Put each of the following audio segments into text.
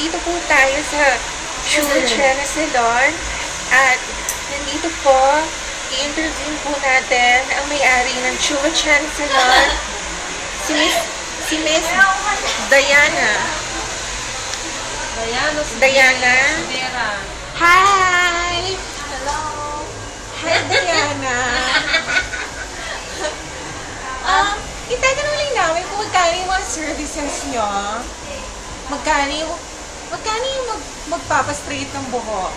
nandito po tayo sa Chula Salon at nandito po, i-interview po natin ang may-ari ng Chula Salon, si Miss Diana. Diana. Hi! Hello! Hi, Diana! Itatanong lang namin kung magkano yung mga services nyo. Magkano yung magpapastraight ng buhok?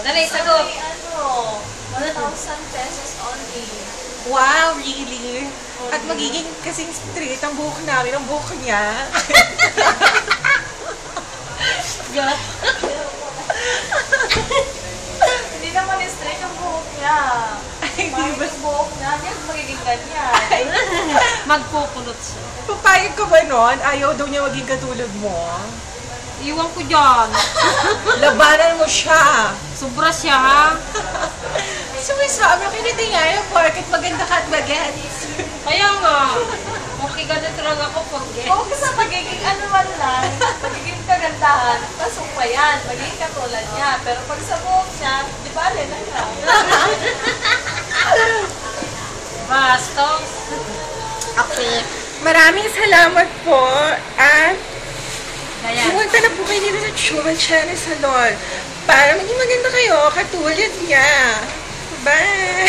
Dali, sagot! 1,000 pesos only. Wow, really? At magiging kasing straight ang buhok namin, ang buhok niya. Hindi naman straight ang buhok niya. Ay, di ba? Yung buhok niya, hindi magiging ganyan. Magpupulot siya. Papayag ka ba nun? Ayaw daw niya maging katulad mo. Iwan ko dyan. Labanan mo siya. Sobra siya, ha? Sumisabi ko kinitingay yung porket maganda ka at bagets. Kaya nga. Okay, ganun talaga ako pag Oo, kasi pagiging ano man lang, pagiging kagandahan, pasok pa yan, magiging katulad niya. Pero pag sa buhok niya, di ba, alin na lang. Bastos. Okay. Maraming salamat po. At Kaya. pumunta na po kayo dito sa Chula Salon para maging maganda kayo katulad niya. Bye!